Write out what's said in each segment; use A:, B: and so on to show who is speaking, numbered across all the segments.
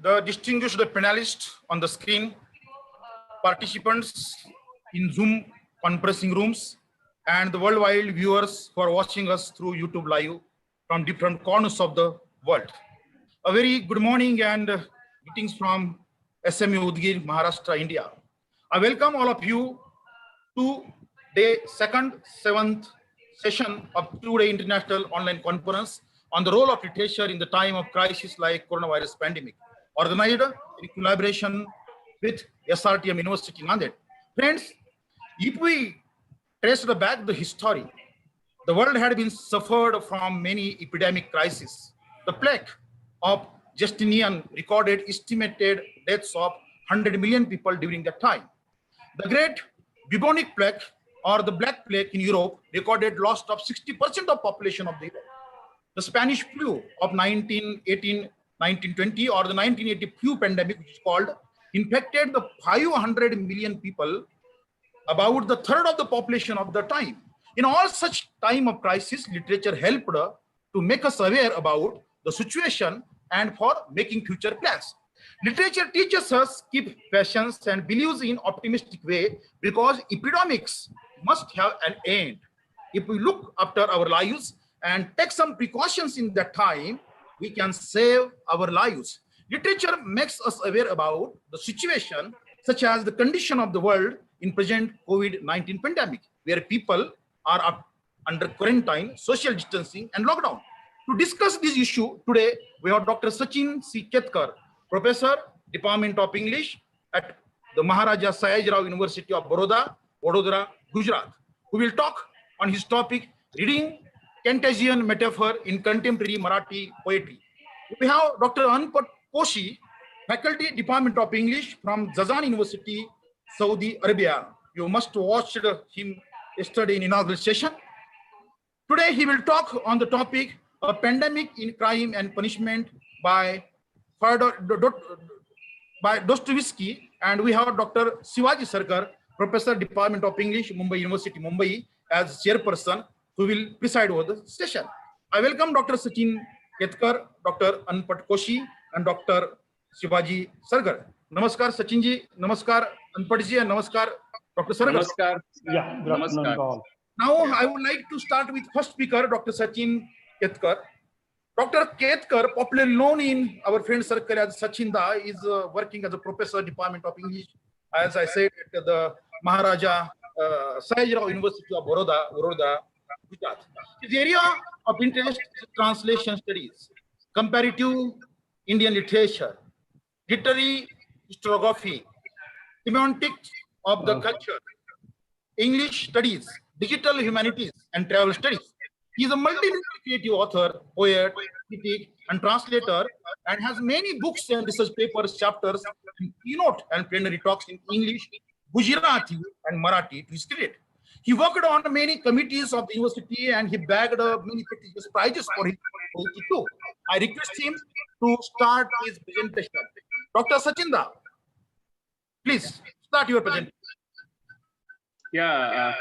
A: the distinguished panelists on the screen, participants in Zoom conferencing rooms, and the worldwide viewers who are watching us through YouTube Live from different corners of the world. A very good morning and greetings from SMU Udgir, Maharashtra, India. I welcome all of you to the second, 7th session of two-day international online conference on the role of literature in the time of crisis like coronavirus pandemic, organized in collaboration with SRTM University Nanded. Friends, if we trace back the history, the world had been suffered from many epidemic crises. The plague of Justinian recorded estimated deaths of 100 million people during that time. The Great Bubonic Plague or the Black Plague in Europe recorded loss of 60% of population of the Europe. The Spanish flu of 1918-1920 or the 1980 flu pandemic, which is called, infected the 500 million people, about the third of the population of the time. In all such time of crisis, literature helped to make us aware about the situation and for making future plans. Literature teaches us keep patience and believes in optimistic way because epidemics must have an end. If we look after our lives and take some precautions in that time, we can save our lives. Literature makes us aware about the situation such as the condition of the world in present COVID-19 pandemic, where people are under quarantine, social distancing and lockdown. To discuss this issue today, we have Dr. Sachin C. Ketkar, Professor, Department of English at the Maharaja Sayajrao University of Vadodara, Gujarat, who will talk on his topic, reading contagion metaphor in contemporary Marathi poetry. We have Dr. Untitled Chapter, Faculty, Department of English from Jazan University, Saudi Arabia. You must watch him yesterday in inaugural session. Today he will talk on the topic, a pandemic in crime and punishment by Dostoevsky, and we have Dr. Shivaji Sarkar, Professor, Department of English, Mumbai University, Mumbai, as chairperson, who will preside over the session. I welcome Dr. Sachin Ketkar, Dr. Untitled Chapter, and Dr. Shivaji Sarkar. Namaskar, Sachin ji. Namaskar, Untitled ji, and Namaskar, Dr. Sarkar.
B: Namaskar. Yeah, namaskar.
A: Now, I would like to start with first speaker, Dr. Sachin Ketkar. Dr. Ketkar, popularly known in our friend circle as Sachinda, is working as a professor, Department of English, as I said, at the Maharaja Sayajrao University of Vadodara, Gujarat. His area of interest is translation studies, comparative Indian literature, literary historiography, semantics of the culture, English studies, digital humanities, and travel studies. He is a multilingual creative author, poet, critic, and translator, and has many books and research papers, chapters, and keynote and plenary talks in English, Gujarati, and Marathi to his credit. He worked on many committees of the university and he bagged many prestigious prizes for his poetry too. I request him to start his presentation. Dr. Sachinda, please start your presentation.
B: Yeah,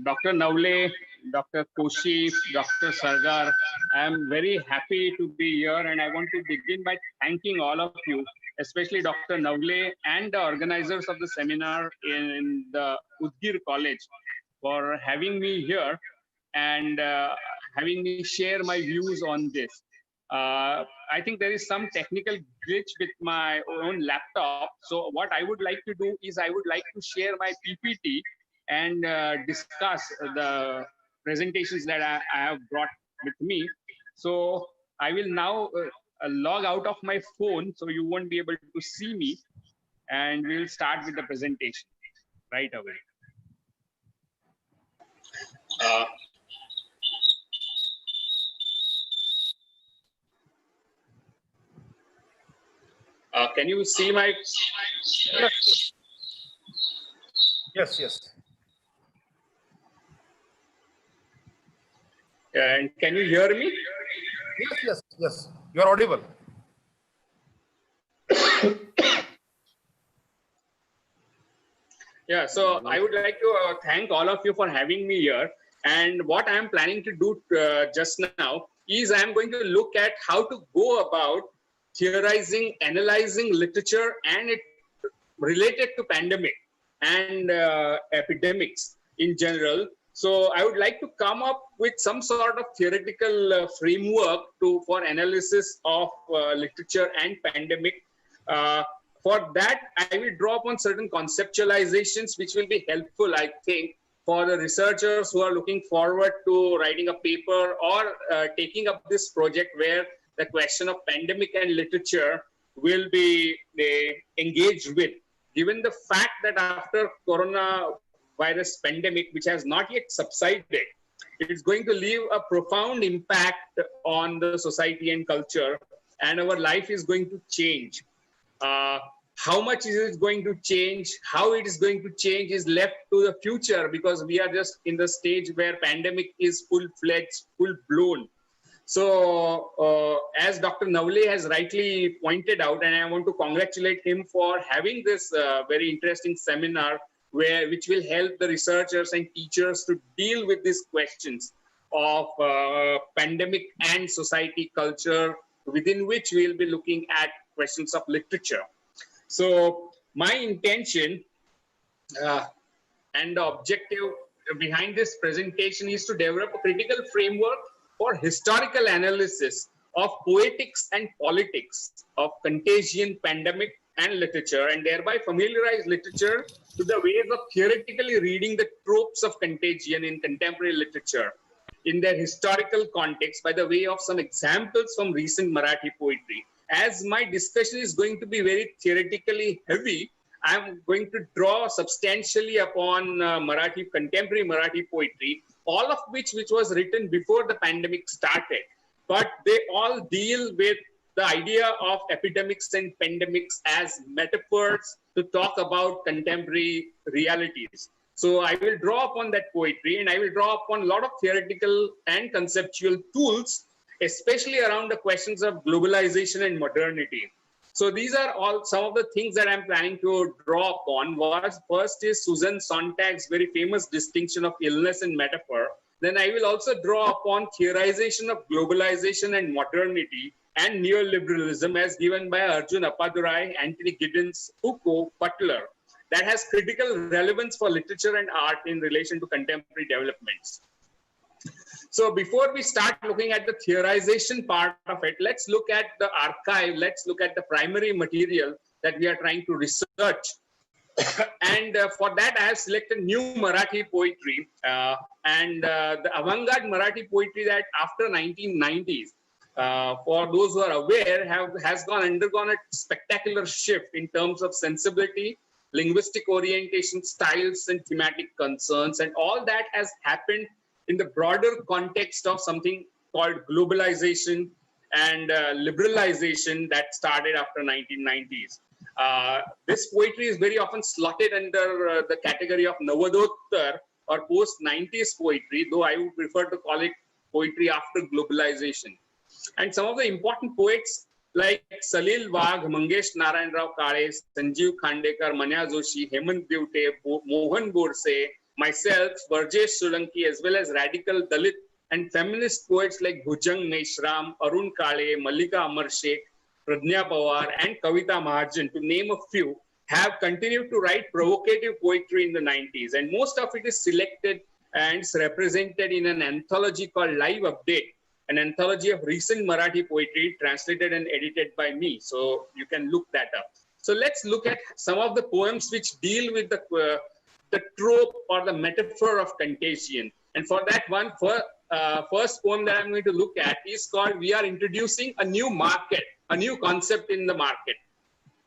B: Dr. Navle, Dr. Koshi, Dr. Sargar, I am very happy to be here and I want to begin by thanking all of you, especially Dr. Navle and the organizers of the seminar in the Udgir College for having me here and having me share my views on this. I think there is some technical glitch with my own laptop. So what I would like to do is I would like to share my PPT and discuss the presentations that I have brought with me. So I will now log out of my phone so you won't be able to see me, and we'll start with the presentation right away. Can you see my?
A: Yes.
B: And can you hear me?
A: Yes. You are audible.
B: Yeah, so I would like to thank all of you for having me here. And what I am planning to do just now is I am going to look at how to go about theorizing, analyzing literature and it related to pandemic and epidemics in general. So I would like to come up with some sort of theoretical framework for analysis of literature and pandemic. For that, I will draw upon certain conceptualizations which will be helpful, I think, for the researchers who are looking forward to writing a paper or taking up this project where the question of pandemic and literature will be engaged with. Given the fact that after coronavirus pandemic, which has not yet subsided, it is going to leave a profound impact on the society and culture, and our life is going to change. How much is it going to change? How it is going to change is left to the future, because we are just in the stage where pandemic is full-fledged, full-blown. So as Dr. Navle has rightly pointed out, and I want to congratulate him for having this very interesting seminar which will help the researchers and teachers to deal with these questions of pandemic and society culture, within which we will be looking at questions of literature. So my intention and the objective behind this presentation is to develop a critical framework for historical analysis of poetics and politics of contagion, pandemic, and literature, and thereby familiarize literature to the ways of theoretically reading the tropes of contagion in contemporary literature in their historical context by the way of some examples from recent Marathi poetry. As my discussion is going to be very theoretically heavy, I'm going to draw substantially upon contemporary Marathi poetry, all of which was written before the pandemic started. But they all deal with the idea of epidemics and pandemics as metaphors to talk about contemporary realities. So I will draw upon that poetry, and I will draw upon a lot of theoretical and conceptual tools, especially around the questions of globalization and modernity. So these are all some of the things that I'm planning to draw upon. First is Susan Sontag's very famous distinction of illness and metaphor. Then I will also draw upon theorization of globalization and modernity and neoliberalism as given by Arjun Appadurai, Anthony Giddens, Foucault, Butler. That has critical relevance for literature and art in relation to contemporary developments. So before we start looking at the theorization part of it, let's look at the archive. Let's look at the primary material that we are trying to research. And for that, I have selected new Marathi poetry and the avant-garde Marathi poetry that after 1990s, for those who are aware, has undergone a spectacular shift in terms of sensibility, linguistic orientation, styles, and thematic concerns. And all that has happened in the broader context of something called globalization and liberalization that started after 1990s. This poetry is very often slotted under the category of Navadottar or post-90s poetry, though I would prefer to call it poetry after globalization. And some of the important poets like Salil Wagh, Mangesh Narayan Rao Kale, Sanjeev Khandekar, Manya Joshi, Hemant Divte, Mohan Borse, myself, Burjesh Solanki, as well as radical Dalit and feminist poets like Bhujang Meshram, Arun Kale, Mallika Amar Sheikh, Pradnya Pawar, and Kavita Mahajan, to name a few, have continued to write provocative poetry in the 90s. And most of it is selected and represented in an anthology called Live Update, an anthology of recent Marathi poetry translated and edited by me. So you can look that up. So let's look at some of the poems which deal with the trope or the metaphor of contagion. And for that one, first poem that I'm going to look at is called We Are Introducing a New Market, a New Concept in the Market,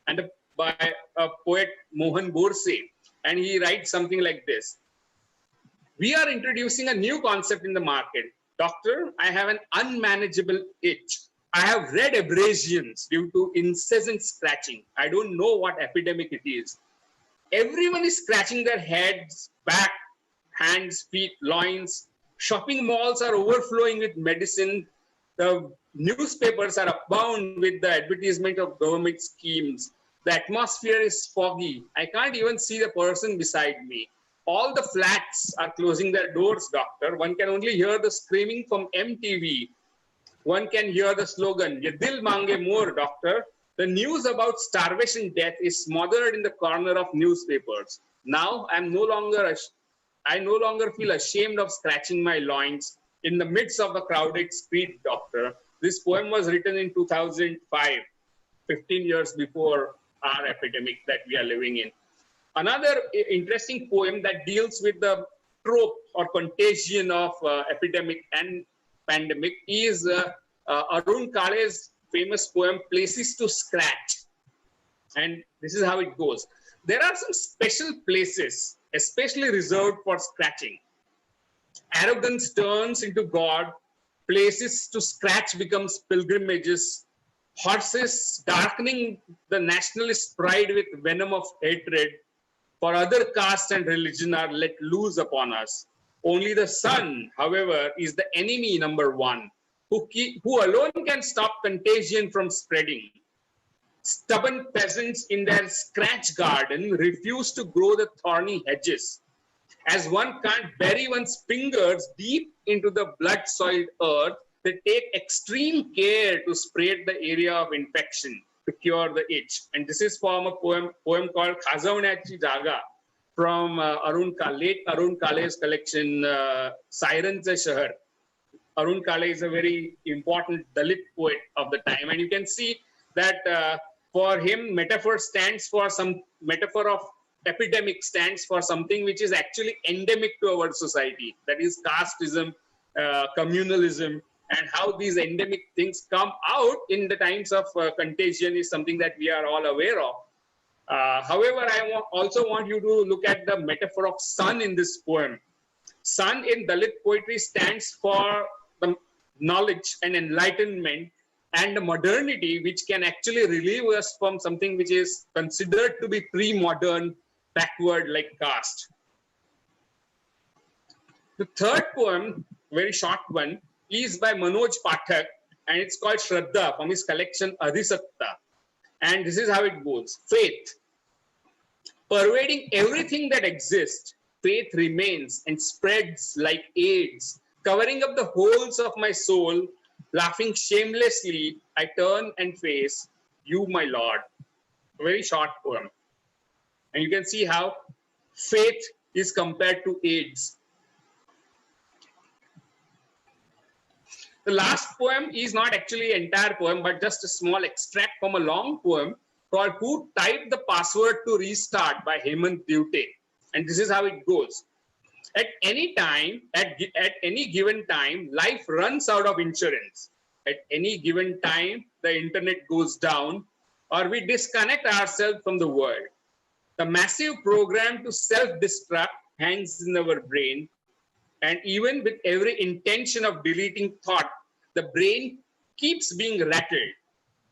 B: and by a poet Mohan Borse. And he writes something like this. We are introducing a new concept in the market. Doctor, I have an unmanageable itch. I have red abrasions due to incessant scratching. I don't know what epidemic it is. Everyone is scratching their heads, back, hands, feet, loins. Shopping malls are overflowing with medicine. The newspapers are abound with the advertisement of government schemes. The atmosphere is foggy. I can't even see the person beside me. All the flats are closing their doors, doctor. One can only hear the screaming from MTV. one can hear the slogan, "Ye dil mange more, doctor." The news about starvation death is smothered in the corner of newspapers. Now I no longer feel ashamed of scratching my loins in the midst of a crowded street, doctor. This poem was written in 2005, 15 years before our epidemic that we are living in. Another interesting poem that deals with the trope or contagion of epidemic and pandemic is Arun Kale's famous poem, Places to Scratch. And this is how it goes. There are some special places, especially reserved for scratching. Arrogance turns into God. Places to scratch becomes pilgrimages. Horses darkening the nationalist pride with venom of hatred for other castes and religion are let loose upon us. Only the sun, however, is the enemy number one, who alone can stop contagion from spreading. Stubborn peasants in their scratch garden refuse to grow the thorny hedges. As one can't bury one's fingers deep into the blood-soiled earth, they take extreme care to spread the area of infection to cure the itch. And this is from a poem called Khazavण्याची Jaga from late Arun Kale's collection, Sirenche Shahar. Arun Kale is a very important Dalit poet of the time. And you can see that for him, metaphor of epidemic stands for something which is actually endemic to our society. That is casteism, communalism, and how these endemic things come out in the times of contagion is something that we are all aware of. However, I also want you to look at the metaphor of sun in this poem. Sun in Dalit poetry stands for the knowledge and enlightenment and the modernity which can actually relieve us from something which is considered to be pre-modern, backward like caste. The third poem, very short one, is by Manoj Pathak, and it's called Shraddha from his collection Adhisatta. And this is how it goes. Faith. Pervading everything that exists, faith remains and spreads like AIDS, covering up the holes of my soul. Laughing shamelessly, I turn and face you, my Lord. A very short poem. And you can see how faith is compared to AIDS. The last poem is not actually an entire poem, but just a small extract from a long poem called Who Typed the Password to Restart by Hemant Dute. And this is how it goes. At any time, at any given time, life runs out of insurance. At any given time, the internet goes down or we disconnect ourselves from the world. The massive program to self-destruct hangs in our brain. And even with every intention of deleting thought, the brain keeps being rattled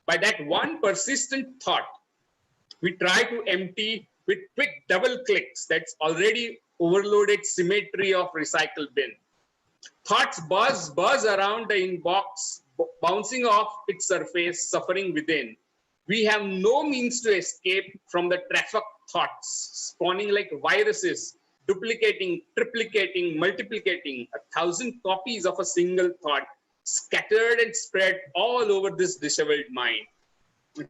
B: by that one persistent thought. We try to empty with quick double clicks that's already overloaded symmetry of recycle bin. Thoughts buzz around the inbox, bouncing off its surface, suffering within. We have no means to escape from the traffic thoughts, spawning like viruses, duplicating, triplicating, multiplicating, 1,000 copies of a single thought, scattered and spread all over this disheveled mind.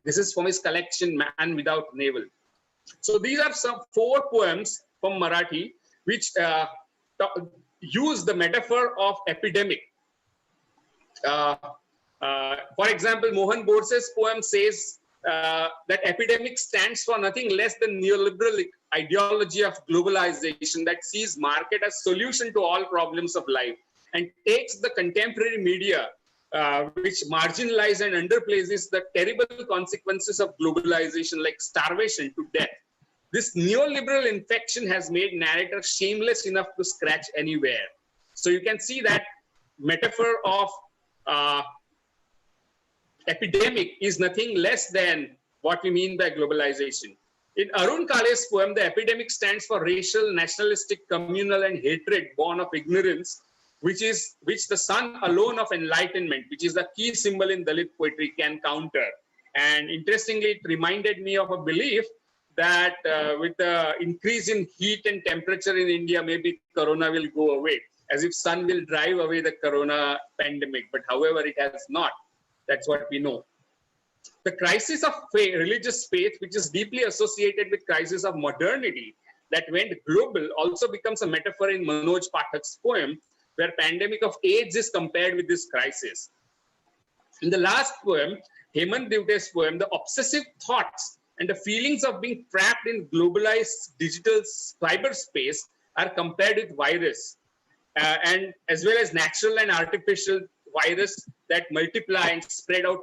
B: This is from his collection, Man Without Navel. So these are some 4 poems from Marathi, which use the metaphor of epidemic. For example, Mohan Borse's poem says that epidemic stands for nothing less than neoliberal ideology of globalization that sees market as solution to all problems of life and takes the contemporary media, which marginalizes and underplays the terrible consequences of globalization like starvation to death. This neoliberal infection has made narrators shameless enough to scratch anywhere. So you can see that metaphor of epidemic is nothing less than what we mean by globalization. In Arun Kale's poem, the epidemic stands for racial, nationalistic, communal, and hatred born of ignorance, which the sun alone of enlightenment, which is the key symbol in Dalit poetry, can counter. And interestingly, it reminded me of a belief that with the increase in heat and temperature in India, maybe Corona will go away. as if sun will drive away the corona pandemic, but however, it has not. That's what we know. The crisis of faith, religious faith, which is deeply associated with crisis of modernity that went global, also becomes a metaphor in Manoj Pathak's poem, where pandemic of AIDS is compared with this crisis. In the last poem, Hemant Divte's poem, the obsessive thoughts and the feelings of being trapped in globalized digital cyberspace are compared with virus, and as well as natural and artificial virus that multiply and spread out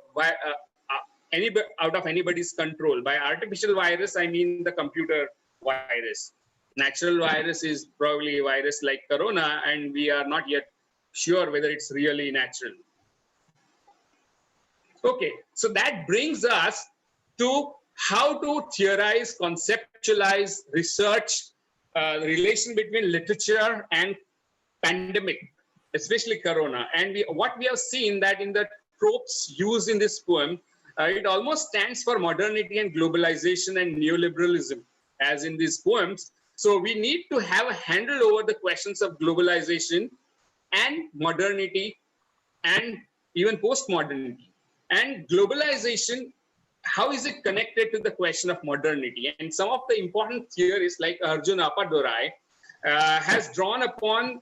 B: out of anybody's control. By artificial virus, I mean the computer virus. Natural virus is probably a virus like corona, and we are not yet sure whether it's really natural. Okay, so that brings us to how to theorize, conceptualize, research the relation between literature and pandemic, especially corona. And what we have seen that in the tropes used in this poem, it almost stands for modernity and globalization and neoliberalism, as in these poems. So we need to have a handle over the questions of globalization and modernity and even postmodernity. And globalization, how is it connected to the question of modernity? And some of the important theorists like Arjun Appadurai has drawn upon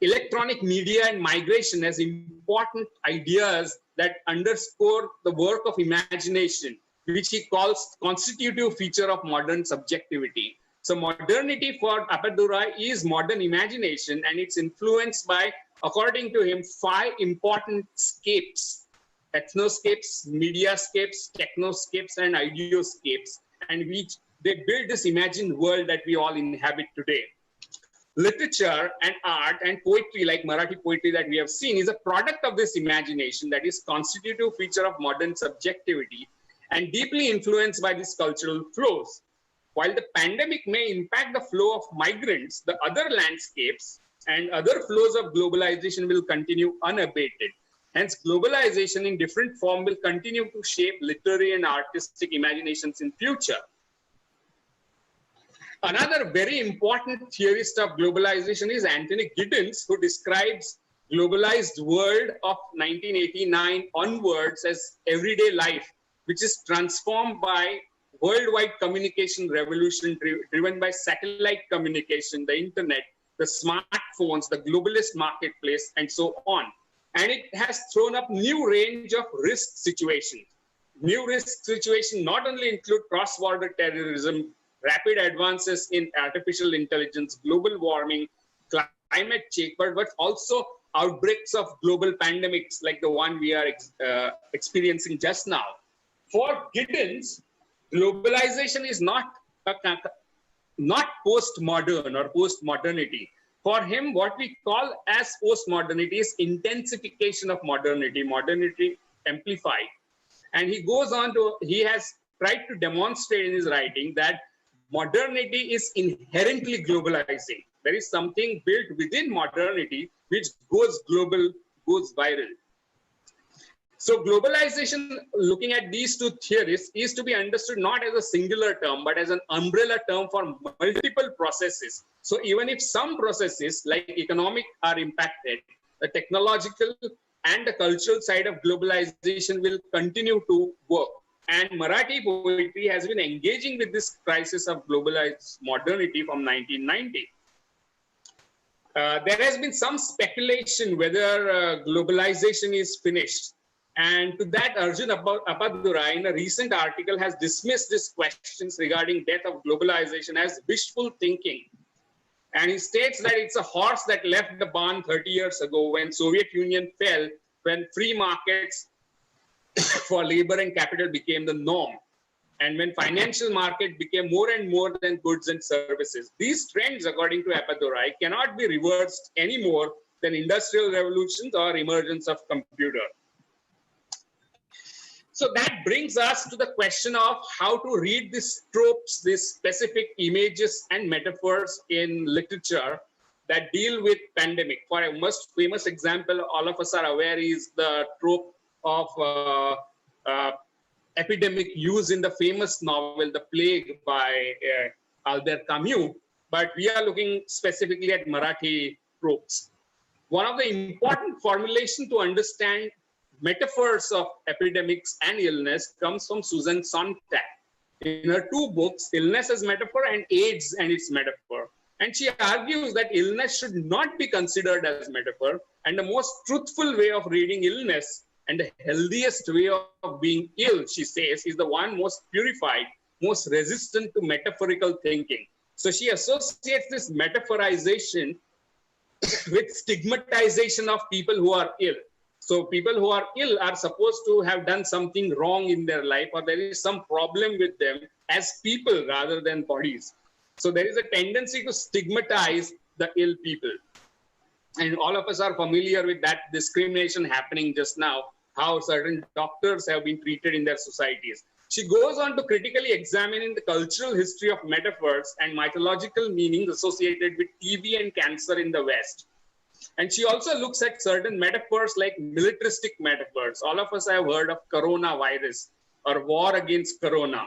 B: electronic media and migration as important ideas that underscore the work of imagination, which he calls constitutive feature of modern subjectivity. So modernity for Appadurai is modern imagination, and it's influenced by, according to him, 5 important scapes: ethnoscapes, mediascapes, technoscapes, and ideoscapes, and which they build this imagined world that we all inhabit today. Literature and art and poetry, like Marathi poetry that we have seen, is a product of this imagination that is constitutive feature of modern subjectivity and deeply influenced by these cultural flows. While the pandemic may impact the flow of migrants, the other landscapes and other flows of globalization will continue unabated. Hence, globalization in different form will continue to shape literary and artistic imaginations in future. Another very important theorist of globalization is Anthony Giddens, who describes globalized world of 1989 onwards as everyday life, which is transformed by worldwide communication revolution driven by satellite communication, the internet, the smartphones, the globalist marketplace, and so on. And it has thrown up new range of risk situations. New risk situations not only include cross-border terrorism, rapid advances in artificial intelligence, global warming, climate change, but also outbreaks of global pandemics like the one we are experiencing just now. For Giddens, globalization is not postmodern or postmodernity. For him, what we call as postmodernity is intensification of modernity, modernity amplified. And he goes on to, he has tried to demonstrate in his writing that modernity is inherently globalizing. There is something built within modernity which goes global, goes viral. So globalization, looking at these two theories, is to be understood not as a singular term, but as an umbrella term for multiple processes. So even if some processes like economic are impacted, the technological and the cultural side of globalization will continue to work. And Marathi poetry has been engaging with this crisis of globalized modernity from 1990. There has been some speculation whether globalization is finished. And to that, Arjun Appadurai, in a recent article, has dismissed these questions regarding death of globalization as wishful thinking. And he states that it's a horse that left the barn 30 years ago when Soviet Union fell, when free markets for labor and capital became the norm, and when financial market became more and more than goods and services. These trends, according to Appadurai, cannot be reversed any more than industrial revolutions or emergence of computer. So that brings us to the question of how to read these tropes, these specific images and metaphors in literature that deal with pandemic. For a most famous example, all of us are aware, is the trope of epidemic used in the famous novel, The Plague by Albert Camus, but we are looking specifically at Marathi tropes. One of the important formulation to understand metaphors of epidemics and illness comes from Susan Sontag. In her two books, Illness as Metaphor and AIDS and its Metaphor. And she argues that illness should not be considered as metaphor, and the most truthful way of reading illness and the healthiest way of being ill, she says, is the one most purified, most resistant to metaphorical thinking. So she associates this metaphorization with stigmatization of people who are ill. So people who are ill are supposed to have done something wrong in their life, or there is some problem with them as people rather than bodies. So there is a tendency to stigmatize the ill people. And all of us are familiar with that discrimination happening just now, how certain doctors have been treated in their societies. She goes on to critically examine the cultural history of metaphors and mythological meanings associated with TB and cancer in the West. And she also looks at certain metaphors like militaristic metaphors. All of us have heard of coronavirus or war against corona.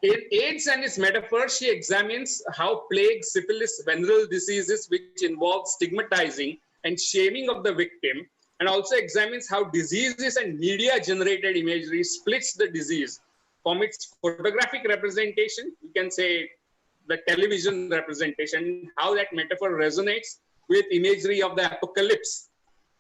B: In AIDS and its metaphors, she examines how plague, syphilis, venereal diseases, which involve stigmatizing and shaming of the victim, and also examines how diseases and media-generated imagery splits the disease from its photographic representation, you can say the television representation, how that metaphor resonates with imagery of the apocalypse,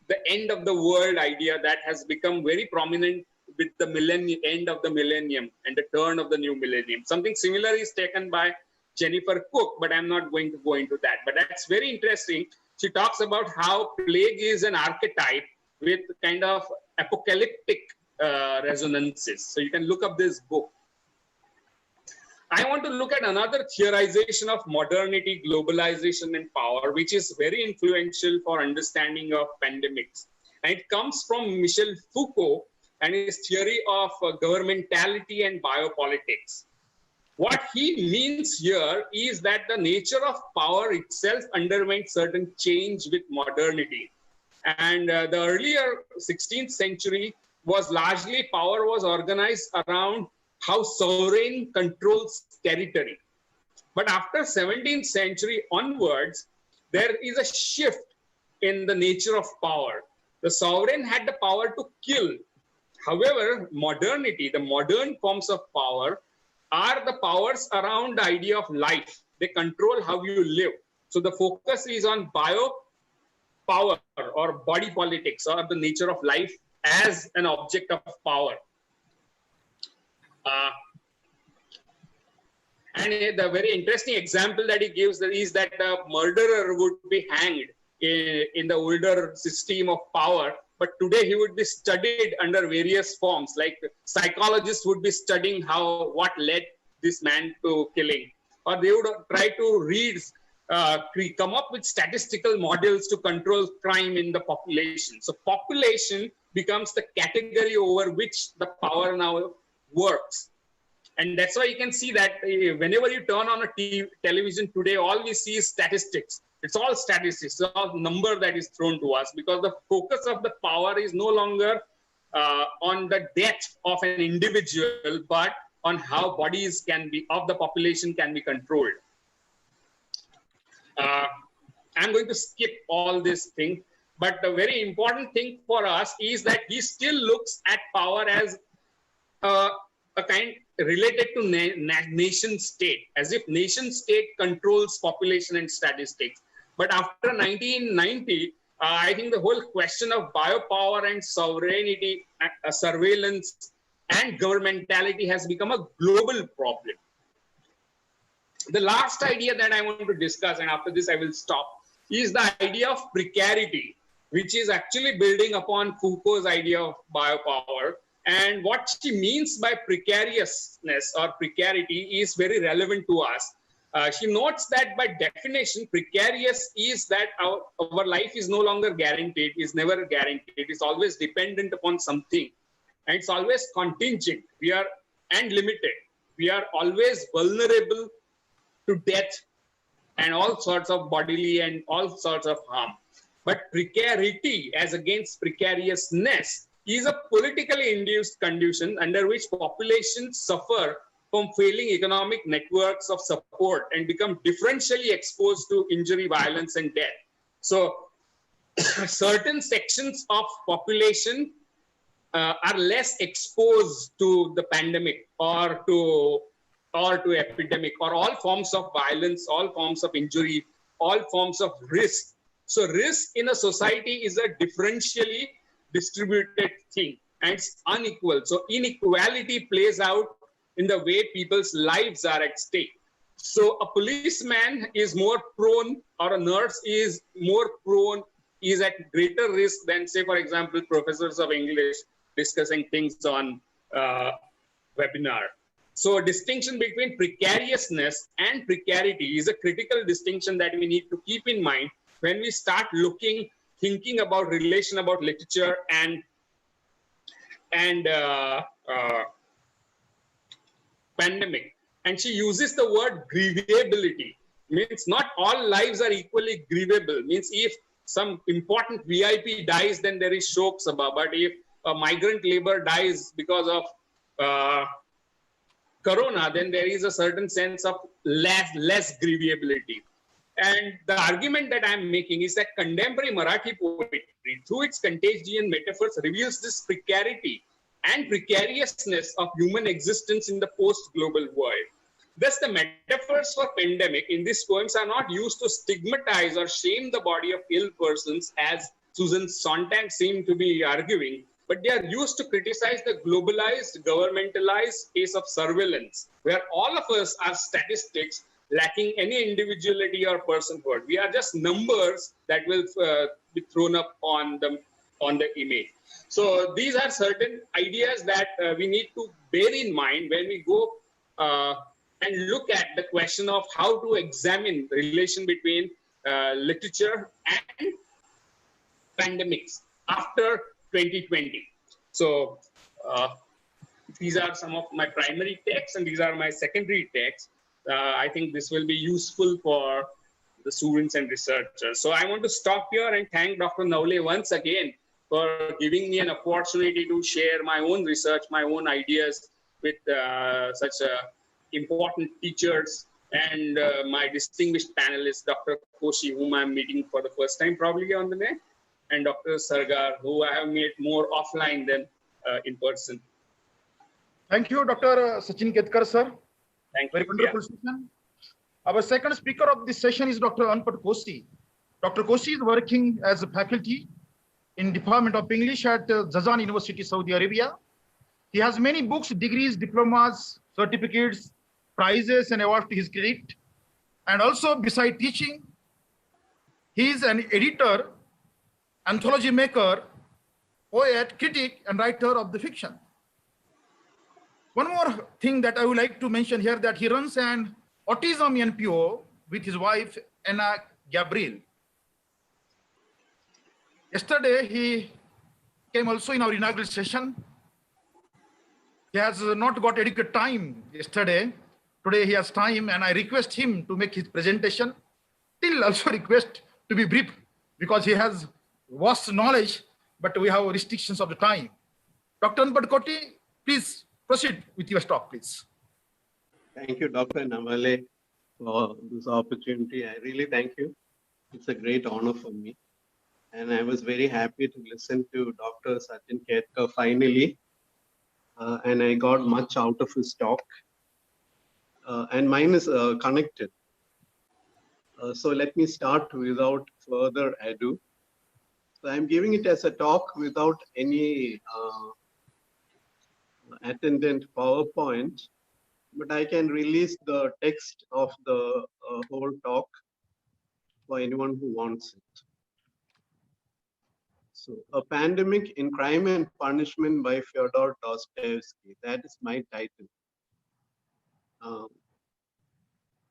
B: the end of the world idea that has become very prominent with the end of the millennium and the turn of the new millennium. Something similar is taken by Jennifer Cook, but I'm not going to go into that. But that's very interesting. She talks about how plague is an archetype with kind of apocalyptic resonances. So you can look up this book. I want to look at another theorization of modernity, globalization, and power, which is very influential for understanding of pandemics. And it comes from Michel Foucault and his theory of governmentality and biopolitics. What he means here is that the nature of power itself underwent certain change with modernity. And the earlier 16th century was largely power was organized around how sovereign controls territory. But after 17th century onwards, there is a shift in the nature of power. The sovereign had the power to kill. However, modernity, the modern forms of power, are the powers around the idea of life. They control how you live. So the focus is on biopower or body politics, or the nature of life as an object of power. And the very interesting example that he gives is that the murderer would be hanged in the older system of power, but today he would be studied under various forms, like psychologists would be studying what led this man to killing, or they would try to come up with statistical models to control crime in the population. So population becomes the category over which the power now works. And that's why you can see that whenever you turn on a television today, all we see is statistics. It's all statistics, it's all number that is thrown to us, because the focus of the power is no longer on the death of an individual, but on how bodies of the population can be controlled. I'm going to skip all this thing, but the very important thing for us is that he still looks at power as a kind related to nation state, as if nation state controls population and statistics. But after 1990, I think the whole question of biopower and sovereignty, surveillance and governmentality has become a global problem. The last idea that I want to discuss, and after this I will stop, is the idea of precarity, which is actually building upon Foucault's idea of biopower. And what she means by precariousness or precarity is very relevant to us. She notes that by definition, precarious is that our life is no longer guaranteed, is never guaranteed. It's always dependent upon something. And it's always contingent. And limited. We are always vulnerable to death and all sorts of bodily and all sorts of harm. But precarity, as against precariousness, is a politically induced condition under which populations suffer from failing economic networks of support and become differentially exposed to injury, violence, and death. So certain sections of population are less exposed to the pandemic or to epidemic or all forms of violence, all forms of injury, all forms of risk. So risk in a society is a differentially distributed thing and it's unequal. So inequality plays out in the way people's lives are at stake. So a policeman is more prone, or a nurse is more prone, is at greater risk than, say, for example, professors of English discussing things on webinar. So a distinction between precariousness and precarity is a critical distinction that we need to keep in mind when we start thinking about relation about literature and pandemic. And she uses the word grievability. Means not all lives are equally grievable. Means if some important VIP dies, then there is shock sabha. But if a migrant labor dies because of corona, then there is a certain sense of less grievability. And the argument that I'm making is that contemporary Marathi poetry, through its contagion metaphors, reveals this precarity and precariousness of human existence in the post-global world. Thus, the metaphors for pandemic in these poems are not used to stigmatize or shame the body of ill persons, as Susan Sontag seemed to be arguing, but they are used to criticize the globalized, governmentalized space of surveillance, where all of us are statistics lacking any individuality or personhood. We are just numbers that will be thrown up on the image. So these are certain ideas that we need to bear in mind when we go and look at the question of how to examine the relation between literature and pandemics after 2020. So these are some of my primary texts and these are my secondary texts. I think this will be useful for the students and researchers. So I want to stop here and thank Dr. Navle once again for giving me an opportunity to share my own research, my own ideas with such important teachers and my distinguished panelists, Dr. Koshi, whom I'm meeting for the first time probably on the net, and Dr. Sargar, who I have met more offline than in person.
A: Thank you, Dr. Sachin Ketkar, sir.
B: Thank
A: Very
B: you.
A: wonderful session. Our second speaker of this session is Dr. Untitled Koshi. Dr. Koshi is working as a faculty in Department of English at Jazan University, Saudi Arabia. He has many books, degrees, diplomas, certificates, prizes, and awards to his credit. And also, beside teaching, he is an editor, anthology maker, poet, critic, and writer of the fiction. One more thing that I would like to mention here, that he runs an autism NPO with his wife, Anna Gabriel. Yesterday, he came also in our inaugural session. He has not got adequate time yesterday. Today he has time and I request him to make his presentation. Still also request to be brief because he has vast knowledge, but we have restrictions of the time. Dr. Untitled Koshi, please proceed with your talk, please.
C: Thank you, Dr. Navale, for this opportunity. I really thank you. It's a great honor for me. And I was very happy to listen to Dr. Sachin Ketkar finally. And I got much out of his talk. And mine is connected. So let me start without further ado. So I'm giving it as a talk without any attendant PowerPoint, but I can release the text of the whole talk for anyone who wants it. So, A Pandemic in Crime and Punishment by Fyodor Dostoevsky. That is my title.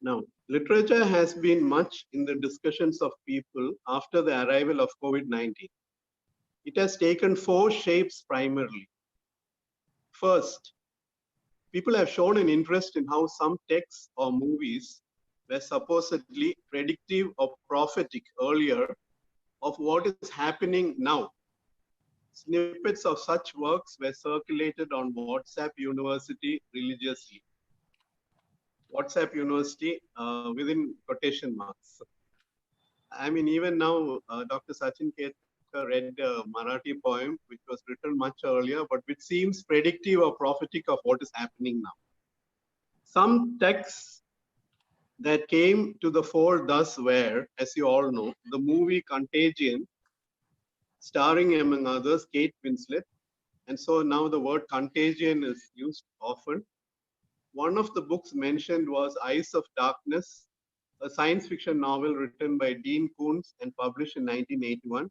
C: Now, literature has been much in the discussions of people after the arrival of COVID-19. It has taken 4 shapes primarily. First, people have shown an interest in how some texts or movies were supposedly predictive or prophetic earlier of what is happening now. Snippets of such works were circulated on WhatsApp University religiously. WhatsApp University within quotation marks. I mean, even now, Dr. Sachin Ketkar read a Marathi poem which was written much earlier, but which seems predictive or prophetic of what is happening now. Some texts that came to the fore thus were, as you all know, the movie Contagion, starring among others Kate Winslet. And so now the word contagion is used often. One of the books mentioned was Eyes of Darkness, a science fiction novel written by Dean Koontz and published in 1981.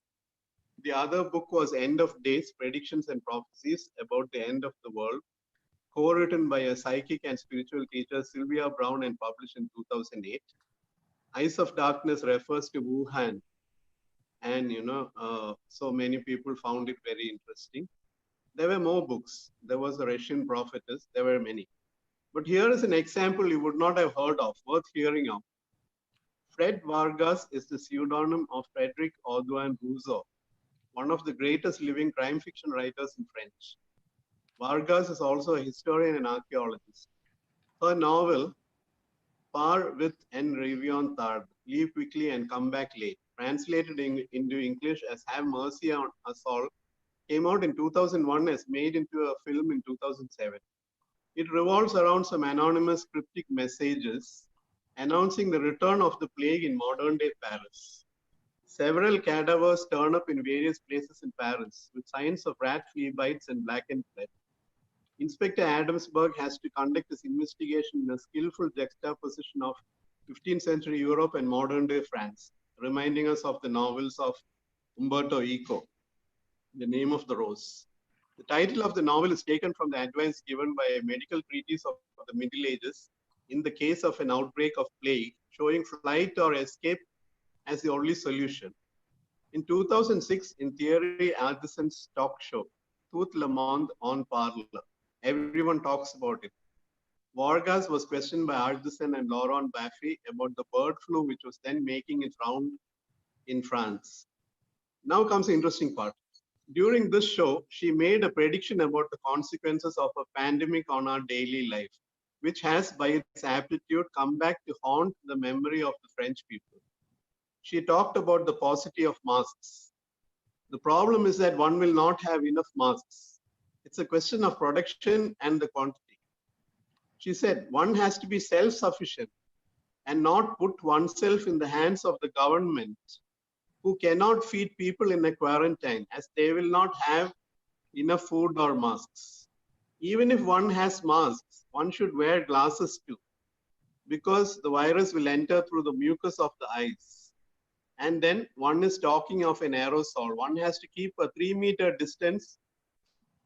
C: The other book was End of Days, Predictions and Prophecies about the End of the World, co-written by a psychic and spiritual teacher, Sylvia Brown, and published in 2008. Eyes of Darkness refers to Wuhan, and so many people found it very interesting. There were more books. There was a Russian prophetess. There were many. But here is an example you would not have heard of, worth hearing of. Fred Vargas is the pseudonym of Frederic Audouin Rousseau, one of the greatest living crime fiction writers in French. Vargas is also a historian and archaeologist. Her novel, Par with en Revion Tard, Leave Quickly and Come Back Late, translated into English as Have Mercy on Us All, came out in 2001 as made into a film in 2007. It revolves around some anonymous cryptic messages announcing the return of the plague in modern-day Paris. Several cadavers turn up in various places in Paris with signs of rat flea bites and blackened blood. Inspector Adamsberg has to conduct his investigation in a skillful juxtaposition of 15th century Europe and modern-day France, reminding us of the novels of Umberto Eco, The Name of the Rose. The title of the novel is taken from the advice given by a medical treatise of the Middle Ages in the case of an outbreak of plague, showing flight or escape as the only solution. In 2006, in Thierry Ardison's talk show, Tout le monde en parle, everyone talks about it. Vargas was questioned by Ardison and Laurent Baffy about the bird flu which was then making its round in France. Now comes the interesting part. During this show, she made a prediction about the consequences of a pandemic on our daily life, which has, by its aptitude, come back to haunt the memory of the French people. She talked about the paucity of masks. The problem is that one will not have enough masks. It's a question of production and the quantity. She said, one has to be self-sufficient and not put oneself in the hands of the government, who cannot feed people in a quarantine as they will not have enough food or masks. Even if one has masks, one should wear glasses too, because the virus will enter through the mucus of the eyes. And then one is talking of an aerosol. One has to keep a 3-meter distance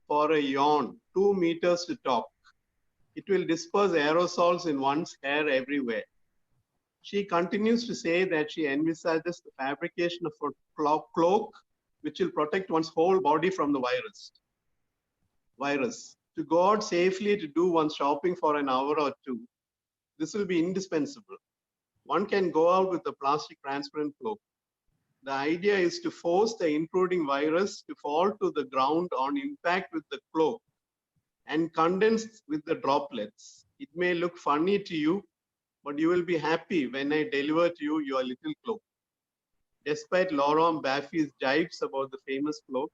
C: for a yawn, 2 meters to talk. It will disperse aerosols in one's hair everywhere. She continues to say that she envisages the fabrication of a cloak which will protect one's whole body from the virus. To go out safely to do one's shopping for an hour or two, this will be indispensable. One can go out with a plastic transparent cloak. The idea is to force the intruding virus to fall to the ground on impact with the cloak and condense with the droplets. It may look funny to you, but you will be happy when I deliver to you your little cloak. Despite Laurent Baffy's jibes about the famous cloak,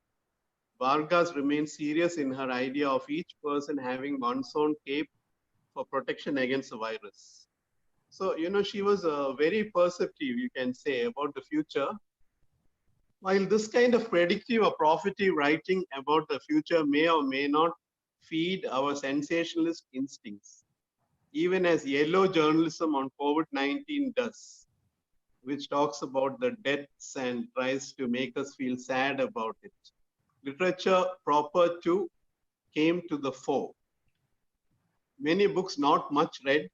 C: Vargas remains serious in her idea of each person having one's own cape for protection against the virus. So, she was very perceptive, you can say, about the future. While this kind of predictive or prophetic writing about the future may or may not feed our sensationalist instincts, even as yellow journalism on COVID-19 does, which talks about the deaths and tries to make us feel sad about it. Literature proper too came to the fore. Many books not much read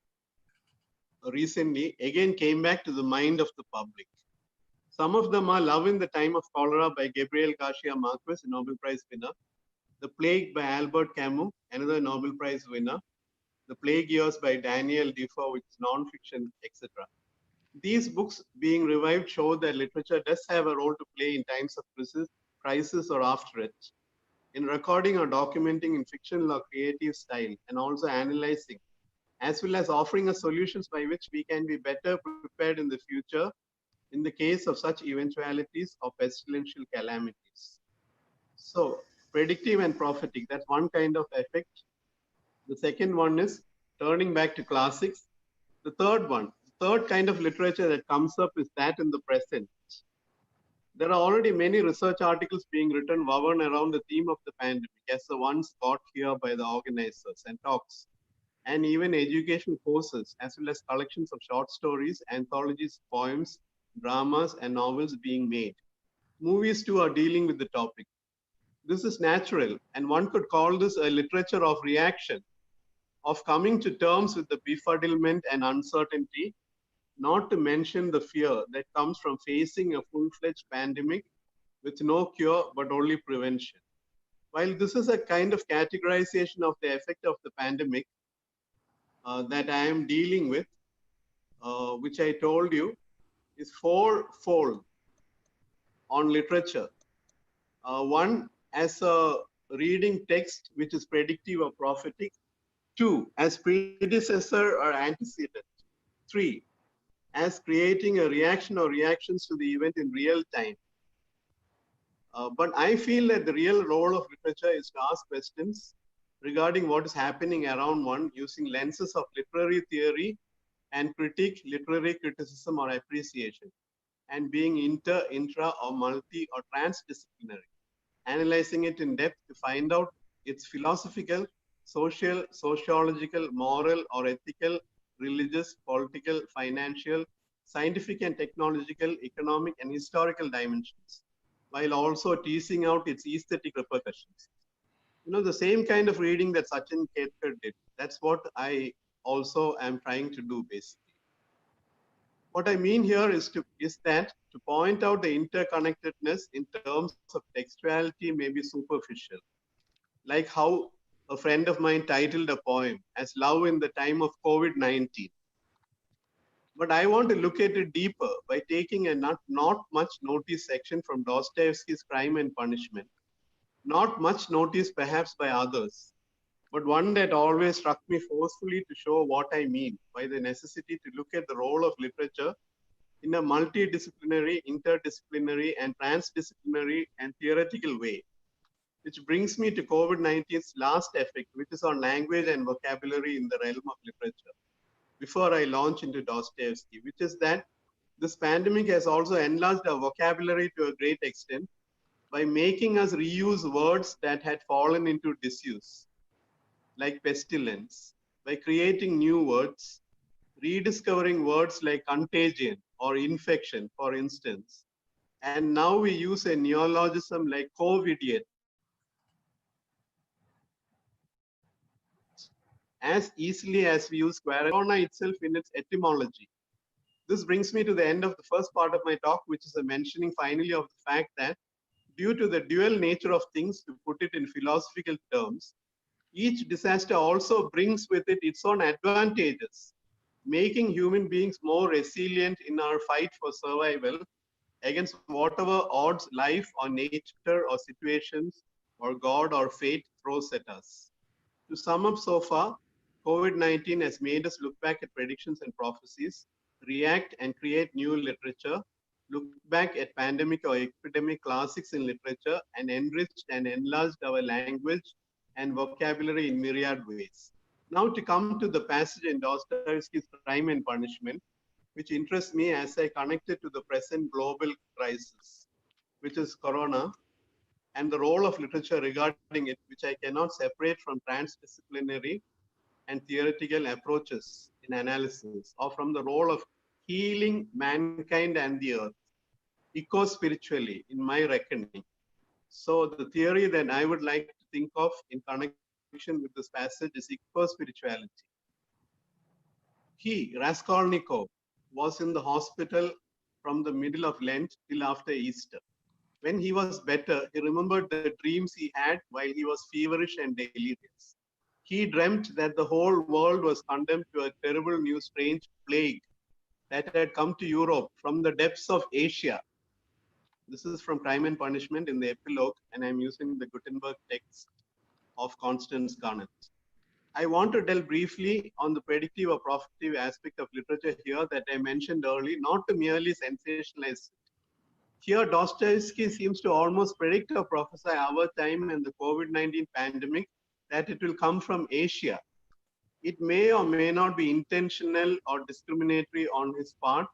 C: recently again came back to the mind of the public. Some of them are Love in the Time of Cholera by Gabriel Garcia Marquez, a Nobel Prize winner. The Plague by Albert Camus, another Nobel Prize winner. The Plague Years by Daniel Defoe, which is non-fiction, etc. These books being revived show that literature does have a role to play in times of crisis or after it, in recording or documenting in fictional or creative style, and also analyzing as well as offering us solutions by which we can be better prepared in the future in the case of such eventualities or pestilential calamities. So, predictive and prophetic, that's one kind of effect. The second one is turning back to classics. The third kind of literature that comes up is that in the present. There are already many research articles being written woven around the theme of the pandemic as the ones brought here by the organizers, and talks, and even educational courses, as well as collections of short stories, anthologies, poems, dramas, and novels being made. Movies too are dealing with the topic. This is natural, and one could call this a literature of reaction, of coming to terms with the befuddlement and uncertainty, not to mention the fear that comes from facing a full-fledged pandemic with no cure but only prevention. While this is a kind of categorization of the effect of the pandemic that I am dealing with, which I told you is fourfold on literature. One, as a reading text which is predictive or prophetic. Two, as predecessor or antecedent. Three, as creating a reaction or reactions to the event in real time. But I feel that the real role of literature is to ask questions regarding what is happening around one using lenses of literary theory and critique, literary criticism or appreciation, and being intra, or multi, or transdisciplinary, analyzing it in depth to find out its philosophical, social, sociological, moral, or ethical, religious, political, financial, scientific and technological, economic, and historical dimensions, while also teasing out its aesthetic repercussions. You know, the same kind of reading that Sachin Ketkar did. That's what I also am trying to do, basically. What I mean here is that to point out the interconnectedness in terms of textuality may be superficial, like how a friend of mine titled a poem as Love in the Time of COVID-19. But I want to look at it deeper by taking a not much notice section from Dostoevsky's Crime and Punishment. Not much notice perhaps by others, but one that always struck me forcefully to show what I mean by the necessity to look at the role of literature in a multidisciplinary, interdisciplinary, and transdisciplinary and theoretical way. Which brings me to COVID-19's last effect, which is on language and vocabulary in the realm of literature. Before I launch into Dostoevsky, which is that this pandemic has also enlarged our vocabulary to a great extent by making us reuse words that had fallen into disuse, like pestilence, by creating new words, rediscovering words like contagion or infection, for instance. And now we use a neologism like COVIDiot as easily as we use corona itself in its etymology. This brings me to the end of the first part of my talk, which is a mentioning finally of the fact that due to the dual nature of things, to put it in philosophical terms, each disaster also brings with it its own advantages, making human beings more resilient in our fight for survival against whatever odds life or nature or situations or God or fate throws at us. To sum up so far, COVID-19 has made us look back at predictions and prophecies, react and create new literature, look back at pandemic or epidemic classics in literature, and enriched and enlarged our language and vocabulary in myriad ways. Now to come to the passage in Dostoevsky's Crime and Punishment, which interests me as I connect it to the present global crisis, which is Corona, and the role of literature regarding it, which I cannot separate from transdisciplinary and theoretical approaches in analysis, or from the role of healing mankind and the earth, eco-spiritually, in my reckoning. So the theory that I would like to think of in connection with this passage is eco-spirituality. He, Raskolnikov, was in the hospital from the middle of Lent till after Easter. When he was better, he remembered the dreams he had while he was feverish and delirious. He dreamt that the whole world was condemned to a terrible new strange plague that had come to Europe from the depths of Asia. This is from Crime and Punishment in the epilogue, and I'm using the Gutenberg text of Constance Garnett. I want to delve briefly on the predictive or prophetic aspect of literature here that I mentioned earlier, not to merely sensationalize. Here, Dostoevsky seems to almost predict or prophesy our time and the COVID-19 pandemic that it will come from Asia. It may or may not be intentional or discriminatory on his part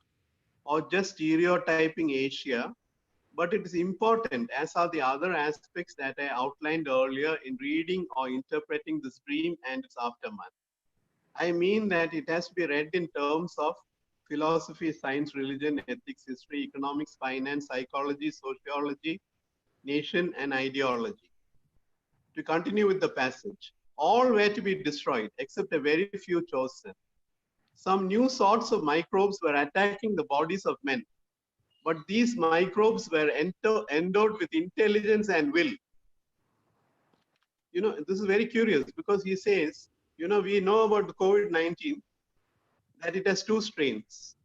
C: or just stereotyping Asia, but it is important, as are the other aspects that I outlined earlier in reading or interpreting this dream and its aftermath. I mean that it has to be read in terms of philosophy, science, religion, ethics, history, economics, finance, psychology, sociology, nation, and ideology. To continue with the passage, all were to be destroyed except a very few chosen. Some new sorts of microbes were attacking the bodies of men, but these microbes were endowed with intelligence and will. This is very curious because he says, we know about the COVID-19 that it has two strains.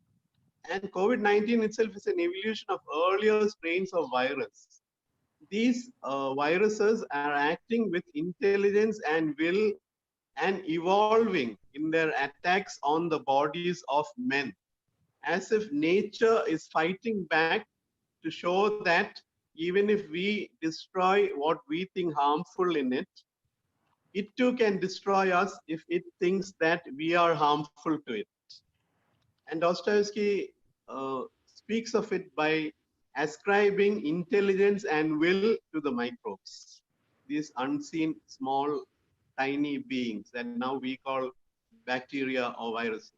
C: And COVID-19 itself is an evolution of earlier strains of virus. These viruses are acting with intelligence and will and evolving in their attacks on the bodies of men, as if nature is fighting back to show that even if we destroy what we think harmful in it, it too can destroy us if it thinks that we are harmful to it. And Dostoevsky speaks of it by ascribing intelligence and will to the microbes, these unseen, small, tiny beings that now we call bacteria or viruses.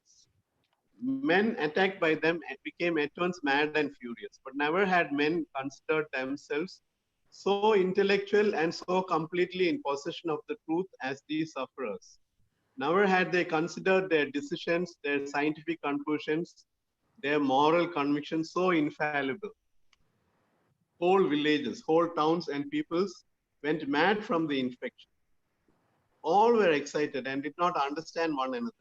C: Men attacked by them became at once mad and furious, but never had men considered themselves so intellectual and so completely in possession of the truth as these sufferers. Never had they considered their decisions, their scientific conclusions, their moral convictions so infallible. Whole villages, whole towns and peoples went mad from the infection. All were excited and did not understand one another.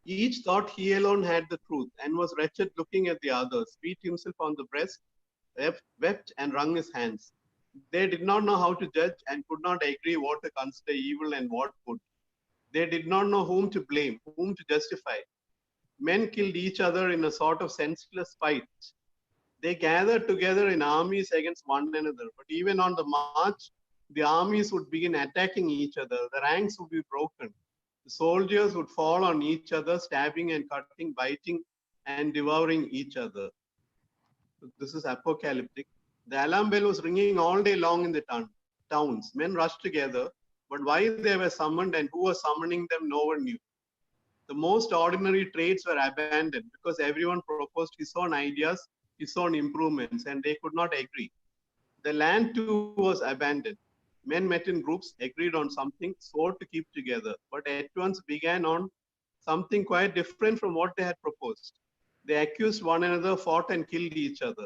C: Each thought he alone had the truth and was wretched looking at the others, beat himself on the breast, wept and wrung his hands. They did not know how to judge and could not agree what to consider evil and what good. They did not know whom to blame, whom to justify. Men killed each other in a sort of senseless fight. They gathered together in armies against one another, but even on the march, the armies would begin attacking each other. The ranks would be broken. The soldiers would fall on each other, stabbing and cutting, biting and devouring each other. This is apocalyptic. The alarm bell was ringing all day long in the towns. Men rushed together, but why they were summoned and who was summoning them, no one knew. The most ordinary trades were abandoned because everyone proposed his own ideas, his own improvements, and they could not agree. The land too was abandoned. Men met in groups, agreed on something, swore to keep together, but at once began on something quite different from what they had proposed. They accused one another, fought and killed each other.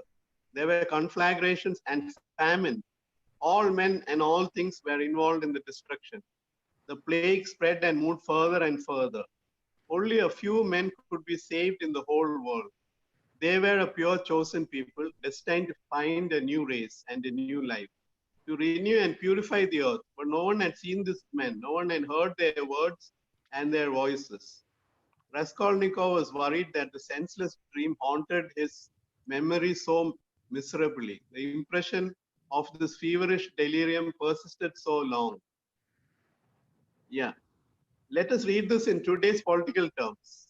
C: There were conflagrations and famine. All men and all things were involved in the destruction. The plague spread and moved further and further. Only a few men could be saved in the whole world. They were a pure chosen people, destined to find a new race and a new life, to renew and purify the earth. But no one had seen these men. No one had heard their words and their voices. Raskolnikov was worried that the senseless dream haunted his memory so miserably. The impression of this feverish delirium persisted so long. Yeah. Let us read this in today's political terms.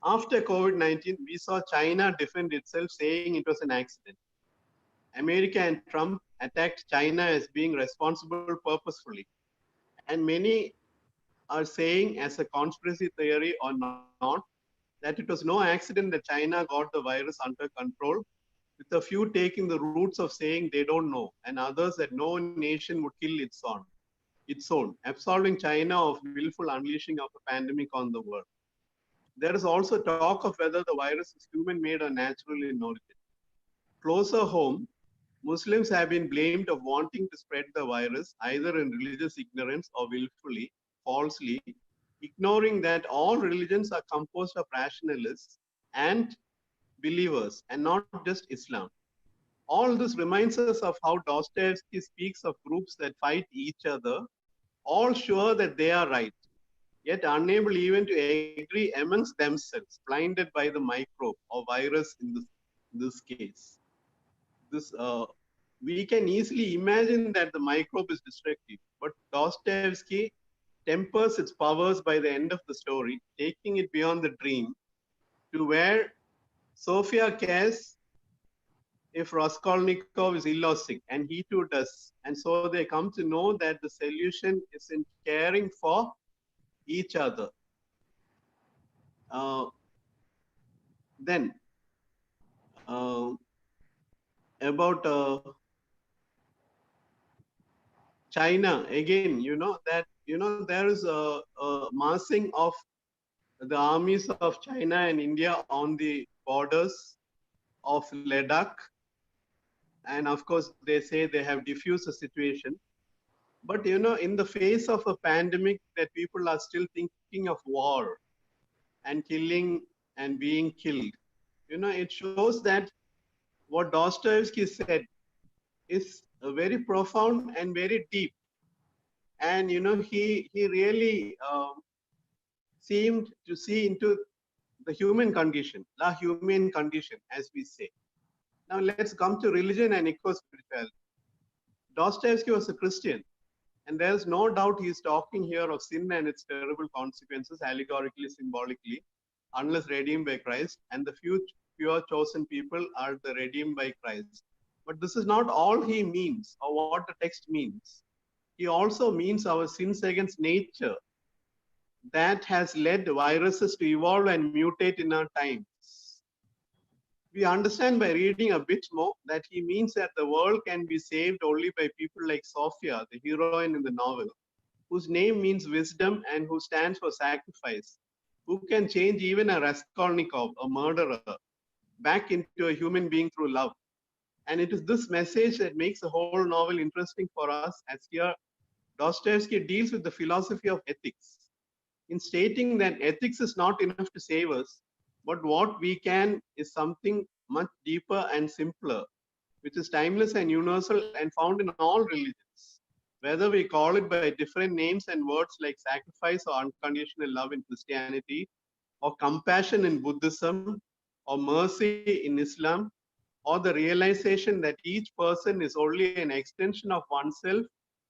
C: After COVID-19, we saw China defend itself, saying it was an accident. America and Trump attacked China as being responsible purposefully. And many are saying, as a conspiracy theory or not, that it was no accident that China got the virus under control, with a few taking the routes of saying they don't know, and others that no nation would kill its own, absolving China of willful unleashing of a pandemic on the world. There is also talk of whether the virus is human-made or natural in origin. Closer home, Muslims have been blamed of wanting to spread the virus either in religious ignorance or willfully, falsely, ignoring that all religions are composed of rationalists and believers and not just Islam. All this reminds us of how Dostoevsky speaks of groups that fight each other all sure that they are right, yet unable even to agree amongst themselves, blinded by the microbe or virus in this case. This we can easily imagine that the microbe is destructive, but Dostoevsky tempers its powers by the end of the story, taking it beyond the dream to where Sofia cares if Raskolnikov is illogic, and he too does. And so they come to know that the solution is in caring for each other. Uh, then, uh, about China, again, there is a massing of the armies of China and India on the borders of Ladakh. And of course, they say they have diffused the situation. But, in the face of a pandemic, that people are still thinking of war and killing and being killed. It shows that what Dostoevsky said is very profound and very deep. And, he really seemed to see into the human condition, la human condition, as we say. Now let's come to religion and eco-spirituality. Dostoevsky was a Christian, and there's no doubt he's talking here of sin and its terrible consequences, allegorically, symbolically, unless redeemed by Christ, and the few pure chosen people are the redeemed by Christ. But this is not all he means, or what the text means. He also means our sins against nature that has led viruses to evolve and mutate in our times. We understand by reading a bit more that he means that the world can be saved only by people like Sophia, the heroine in the novel, whose name means wisdom and who stands for sacrifice, who can change even a Raskolnikov, a murderer, back into a human being through love. And it is this message that makes the whole novel interesting for us, as here Dostoevsky deals with the philosophy of ethics in stating that ethics is not enough to save us, but what we can is something much deeper and simpler, which is timeless and universal and found in all religions. Whether we call it by different names and words like sacrifice or unconditional love in Christianity, or compassion in Buddhism, or mercy in Islam, or the realization that each person is only an extension of oneself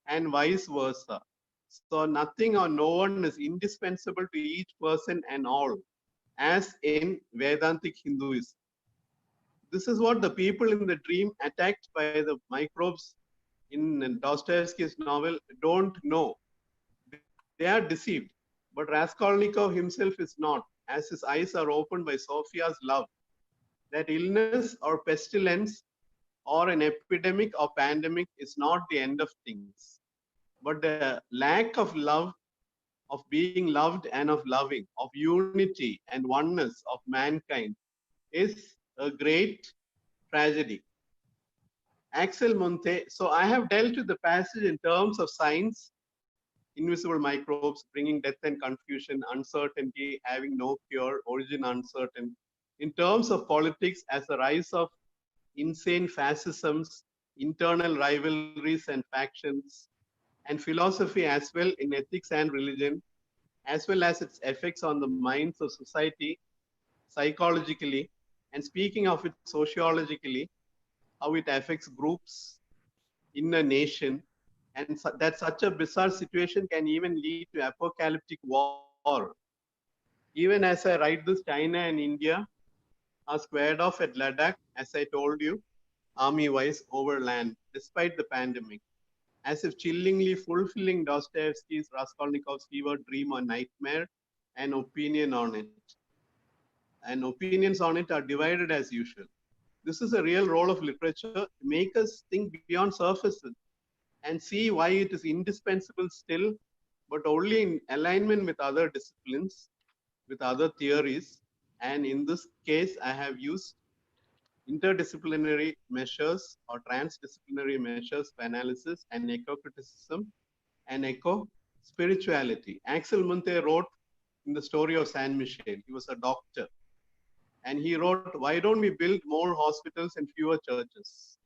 C: and vice versa. So nothing or no one is indispensable to each person and all, as in Vedantic Hinduism. This is what the people in the dream attacked by the microbes in Dostoevsky's novel don't know. They are deceived. But Raskolnikov himself is not, as his eyes are opened by Sophia's love. That illness or pestilence or an epidemic or pandemic is not the end of things, but the lack of love, of being loved and of loving, of unity and oneness of mankind is a great tragedy. Axel Monte, so I have dealt with the passage in terms of science, invisible microbes, bringing death and confusion, uncertainty, having no cure, origin uncertain. In terms of politics, as the rise of insane fascisms, internal rivalries and factions, and philosophy as well in ethics and religion, as well as its effects on the minds of society, psychologically, and speaking of it sociologically, how it affects groups in a nation, and that such a bizarre situation can even lead to apocalyptic war. Even as I write this, China and India are squared off at Ladakh, as I told you, army-wise over land, despite the pandemic, as if chillingly fulfilling Dostoevsky's Raskolnikov's fever dream or nightmare, an opinion on it. And opinions on it are divided as usual. This is a real role of literature to make us think beyond surfaces and see why it is indispensable still, but only in alignment with other disciplines, with other theories. And in this case, I have used interdisciplinary measures or transdisciplinary measures for analysis and eco-criticism and eco-spirituality. Axel Munthe wrote in the story of San Michel. He was a doctor. And he wrote, why don't we build more hospitals and fewer churches?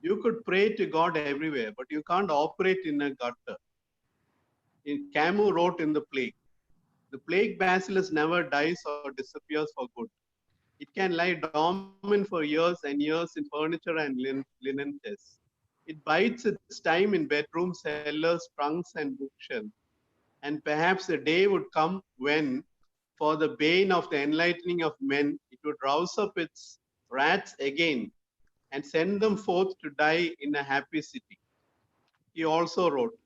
C: You could pray to God everywhere, but you can't operate in a gutter. Camus wrote in The Plague. The plague bacillus never dies or disappears for good. It can lie dormant for years and years in furniture and linen chests. It bides its time in bedrooms, cellars, trunks, and bookshelves. And perhaps a day would come when, for the bane of the enlightening of men, it would rouse up its rats again and send them forth to die in a happy city. He also wrote,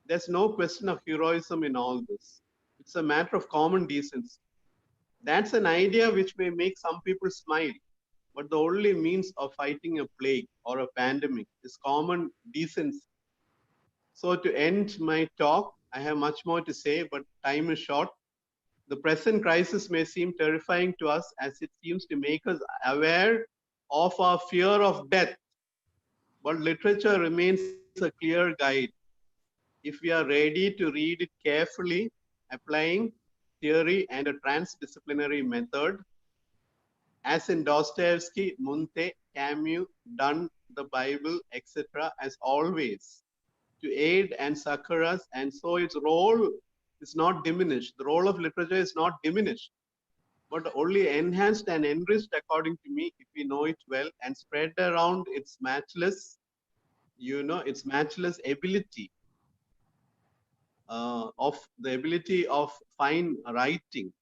C: there's no question of heroism in all this. It's a matter of common decency. That's an idea which may make some people smile, but the only means of fighting a plague or a pandemic is common decency. So to end my talk, I have much more to say, but time is short. The present crisis may seem terrifying to us as it seems to make us aware of our fear of death, but literature remains a clear guide. If we are ready to read it carefully, applying theory and a transdisciplinary method, as in Dostoevsky, Munte, Camus, Donne, the Bible, etc., as always, to aid and succor us, and so its role is not diminished. The role of literature is not diminished, but only enhanced and enriched, according to me, if we know it well and spread around its matchless, its matchless ability of the ability of fine writing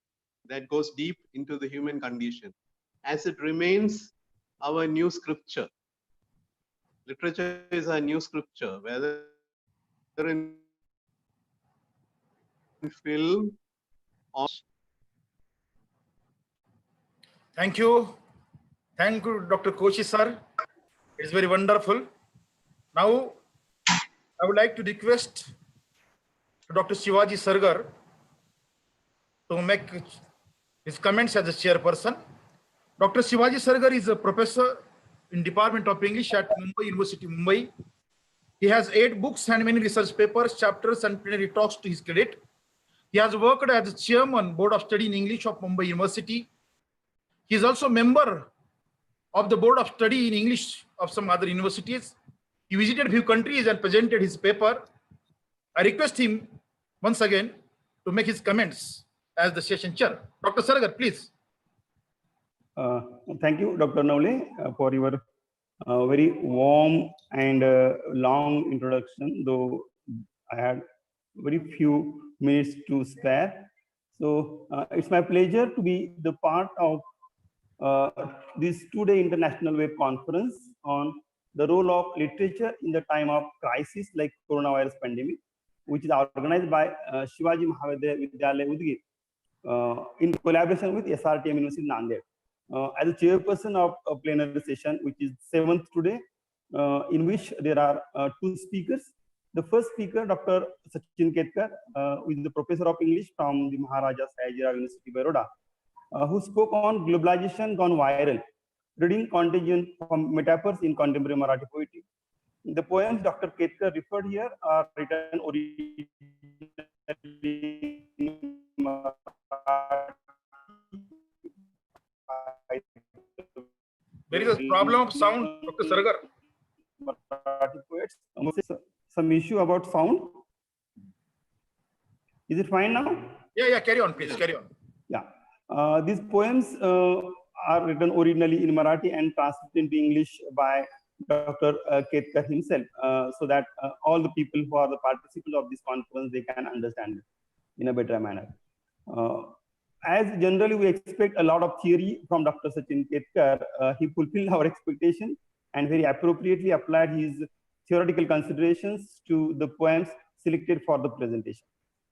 C: that goes deep into the human condition, as it remains our new scripture. Literature is our new scripture, whether in film or.
A: Thank you. Thank you, Dr. Koshi, sir. It's very wonderful. Now, I would like to request Dr. Shivaji Sargar to make his comments as a chairperson. Dr. Shivaji Sargar is a professor in Department of English at Mumbai University, Mumbai. He has 8 books and many research papers, chapters, and plenary talks to his credit. He has worked as chairman, Board of Study in English of Mumbai University. He is also a member of the Board of Study in English of some other universities. He visited a few countries and presented his paper. I request him once again to make his comments as the session chair. Dr. Sargar, please.
D: Thank you, Dr. Navle, for your very warm and long introduction, though I had very few minutes to spare. So it's my pleasure to be the part of this 2-day international web conference on the role of literature in the time of crisis like coronavirus pandemic, which is organized by Shivaji Mahavidyalaya Udgir in collaboration with SRTM University Nanded. As a chairperson of a plenary session, which is 7th today, in which there are 2 speakers. The first speaker, Dr. Sachin Ketkar, who is the professor of English from the Maharaja Sayajirao University, Baroda, who spoke on globalization gone viral, reading contagion from metaphors in contemporary Marathi poetry. The poems Dr. Ketkar referred here are written originally in Marathi.
A: There is a problem of sound, Dr. Sargar.
D: Poets. Some issue about sound. Is it fine now?
A: Yeah, carry on, please, carry on.
D: Yeah, these poems are written originally in Marathi and translated into English by Dr. Ketkar himself, so that all the people who are the participants of this conference, they can understand it in a better manner. As generally we expect a lot of theory from Dr. Sachin Ketkar, he fulfilled our expectation and very appropriately applied his theoretical considerations to the poems selected for the presentation.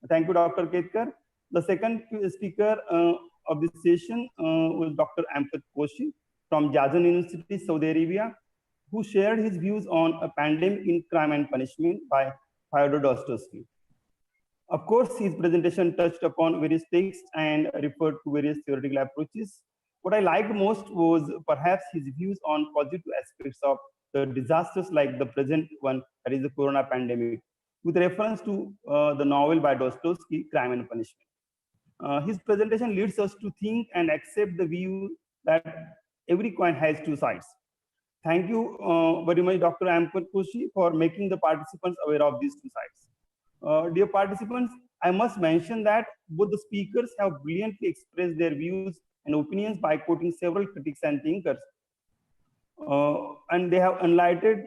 D: Thank you, Dr. Ketkar. The second speaker of this session was Dr. Ampat Koshi from Giddens University, Saudi Arabia, who shared his views on a pandemic in crime and punishment by Fyodor Dostoevsky. Of course, his presentation touched upon various texts and referred to various theoretical approaches. What I liked most was perhaps his views on positive aspects of the disasters like the present one, that is the corona pandemic, with reference to the novel by Dostoevsky, Crime and Punishment. His presentation leads us to think and accept the view that every coin has 2 sides. Thank you very much, Dr. Ampat Koshi, for making the participants aware of these 2 sides. Dear participants, I must mention that both the speakers have brilliantly expressed their views and opinions by quoting several critics and thinkers. And they have enlightened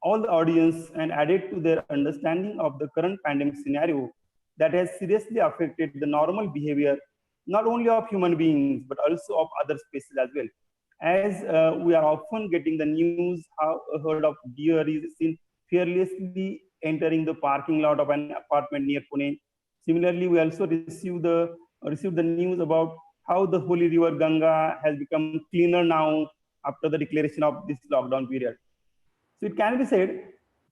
D: all the audience and added to their understanding of the current pandemic scenario that has seriously affected the normal behavior, not only of human beings, but also of other species as well. As we are often getting the news, how a herd of deer is seen fearlessly entering the parking lot of an apartment near Pune. Similarly, we also received the news about how the holy river Ganga has become cleaner now after the declaration of this lockdown period. So it can be said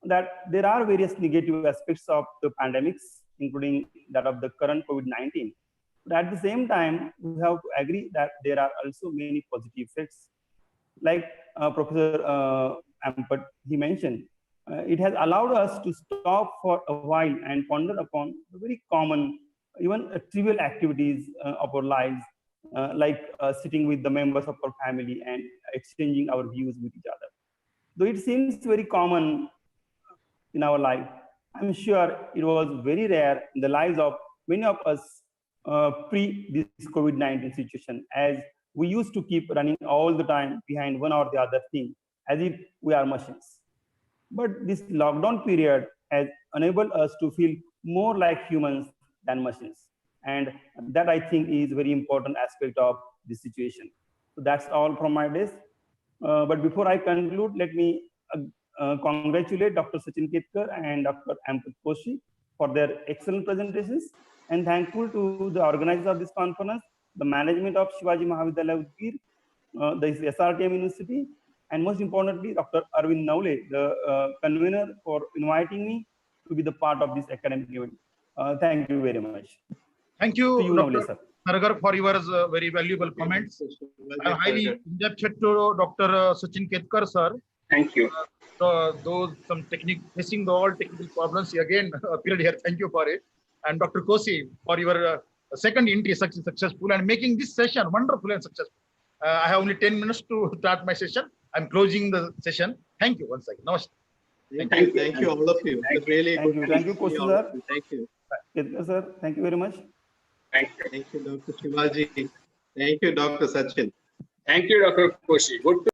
D: that there are various negative aspects of the pandemics, including that of the current COVID-19. But at the same time, we have to agree that there are also many positive effects. Like Professor Ampert, he mentioned, it has allowed us to stop for a while and ponder upon the very common, even trivial activities of our lives, like sitting with the members of our family and exchanging our views with each other. Though it seems very common in our life, I'm sure it was very rare in the lives of many of us pre this COVID-19 situation, as we used to keep running all the time behind one or the other thing, as if we are machines. But this lockdown period has enabled us to feel more like humans than machines. And that, I think, is a very important aspect of this situation. So that's all from my desk. But before I conclude, let me congratulate Dr. Sachin Ketkar and Dr. Amput Koshi for their excellent presentations, and thankful to the organizers of this conference, the management of Shivaji Mahavidyalaya Udgir, the SRTM University, and most importantly, Dr. Arvind Naule, the convener, for inviting me to be the part of this academic event. Thank you very much.
A: Thank you,
D: To you,
A: Dr.
D: Naule, sir.
A: Sargar, for your very valuable comments. I'm highly indebted to Dr. Sachin Ketkar, sir.
B: Thank you.
A: Those some facing all technical problems again appeared here. Thank you for it. And Dr. Kosi, for your second entry successful and making this session wonderful and successful. I have only 10 minutes to start my session. I'm closing the session. Thank you once again. Namaste.
C: Thank you, all of you. Really
D: thank you. Thank you, Kosi, sir.
C: Thank you.
D: Ketkar, sir. Thank you very much.
B: Thank you.
C: Thank you, Dr. Shivaji. Thank you, Dr. Sachin.
B: Thank you, Dr. Koshi. Good to